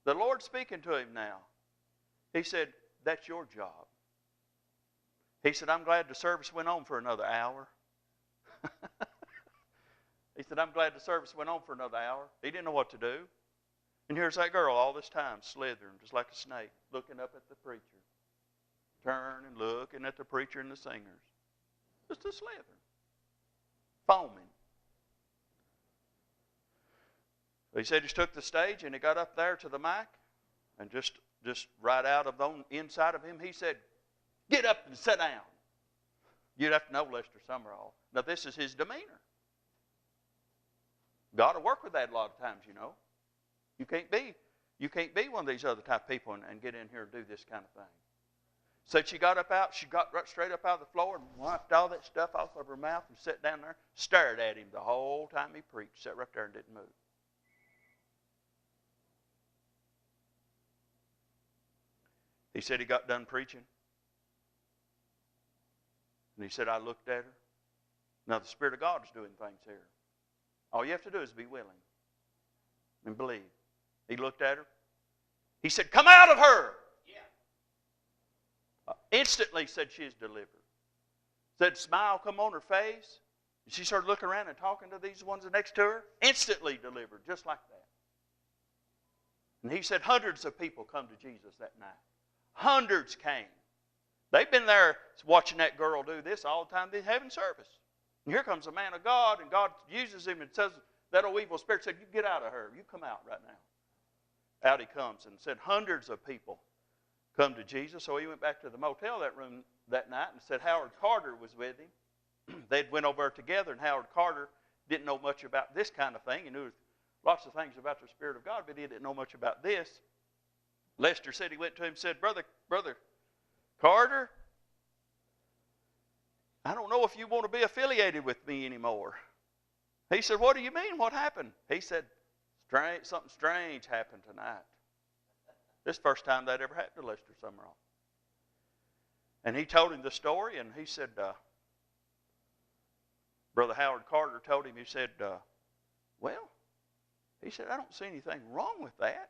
The Lord's speaking to him now. He said, that's your job. He said, I'm glad the service went on for another hour. He said, I'm glad the service went on for another hour. He didn't know what to do. And here's that girl all this time slithering just like a snake, looking up at the preacher. Turning, looking at the preacher and the singers. Just a slithering. Foaming. He said he took the stage and he got up there to the mic and just right out of the inside of him, he said, get up and sit down. You'd have to know Lester Summerall. Now this is his demeanor. God will work with that a lot of times, you know. You can't be one of these other type of people and get in here and do this kind of thing. So she got right straight up out of the floor and wiped all that stuff off of her mouth and sat down there, stared at him the whole time he preached, sat right there and didn't move. He said he got done preaching. And he said, I looked at her. Now the Spirit of God is doing things here. All you have to do is be willing and believe. He looked at her. He said, come out of her. Yeah. Instantly said she is delivered. Said smile come on her face. And she started looking around and talking to these ones next to her. Instantly delivered, just like that. And he said hundreds of people come to Jesus that night. Hundreds came. They've been there watching that girl do this all the time they're having service. And here comes a man of God, and God uses him and says, that old evil spirit said, you get out of her. You come out right now. Out he comes and said hundreds of people come to Jesus. So he went back to the motel that room that night and said Howard Carter was with him. They'd went over together, and Howard Carter didn't know much about this kind of thing. He knew lots of things about the Spirit of God, but he didn't know much about this. Lester said he went to him and said, Brother Carter, I don't know if you want to be affiliated with me anymore. He said, what do you mean? What happened? He said, something strange happened tonight. This is the first time that ever happened to Lester Summerall. And he told him the story, and he said, Brother Howard Carter told him, he said, he said, I don't see anything wrong with that.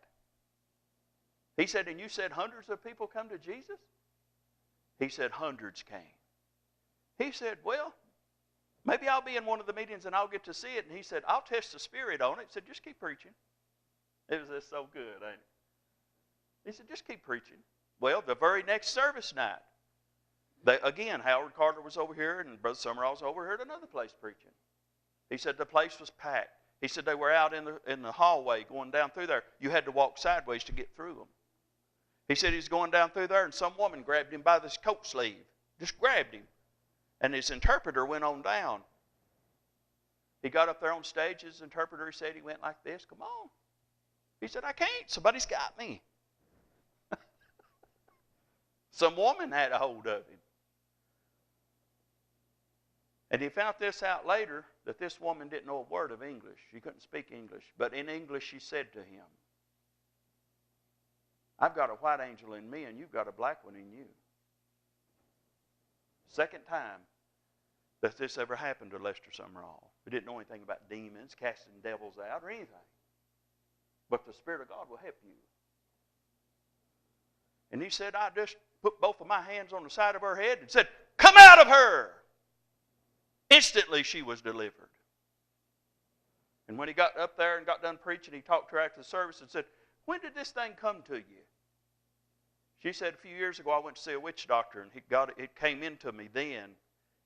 He said, and you said hundreds of people come to Jesus? He said, hundreds came. He said, well, maybe I'll be in one of the meetings and I'll get to see it. And he said, I'll test the Spirit on it. He said, just keep preaching. It was just so good, ain't it? He said, just keep preaching. Well, the very next service night, again, Howard Carter was over here and Brother Summerall was over here at another place preaching. He said the place was packed. He said they were out in the hallway going down through there. You had to walk sideways to get through them. He said he was going down through there and some woman grabbed him by this coat sleeve. Just grabbed him. And his interpreter went on down. He got up there on stage. His interpreter said he went like this. Come on. He said, I can't. Somebody's got me. Some woman had a hold of him. And he found this out later, that this woman didn't know a word of English. She couldn't speak English. But in English she said to him, I've got a white angel in me and you've got a black one in you. Second time that this ever happened to Lester Summerall. We didn't know anything about demons, casting devils out, or anything. But the Spirit of God will help you. And he said, I just put both of my hands on the side of her head and said, come out of her! Instantly she was delivered. And when he got up there and got done preaching, he talked to her after the service and said, when did this thing come to you? She said, a few years ago I went to see a witch doctor and it came into me then.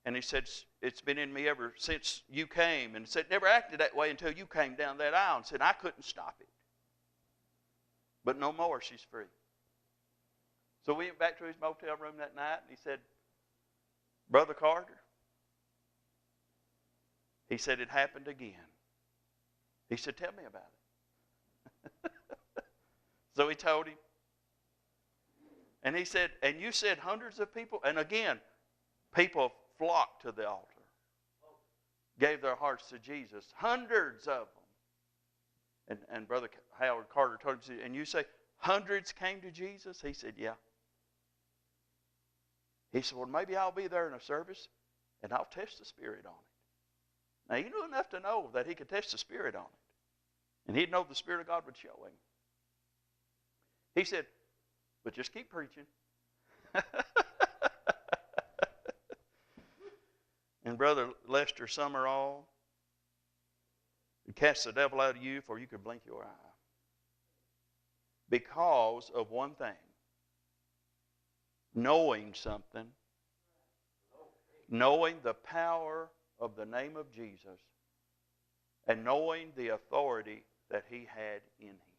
And he said, it's been in me ever since you came. And said, never acted that way until you came down that aisle. And said, I couldn't stop it. But no more, she's free. So we went back to his motel room that night and he said, Brother Carter, he said, it happened again. He said, tell me about it. So he told him. And he said, and you said hundreds of people? And again, people flocked to the altar. Gave their hearts to Jesus. Hundreds of them. And Brother Howard Carter told him, and you say hundreds came to Jesus? He said, yeah. He said, well, maybe I'll be there in a service and I'll test the Spirit on it. Now, he knew enough to know that he could test the Spirit on it. And he'd know the Spirit of God would show him. He said, but just keep preaching. And Brother Lester Summerall, cast the devil out of you before you could blink your eye. Because of one thing. Knowing something. Knowing the power of the name of Jesus. And knowing the authority that he had in him.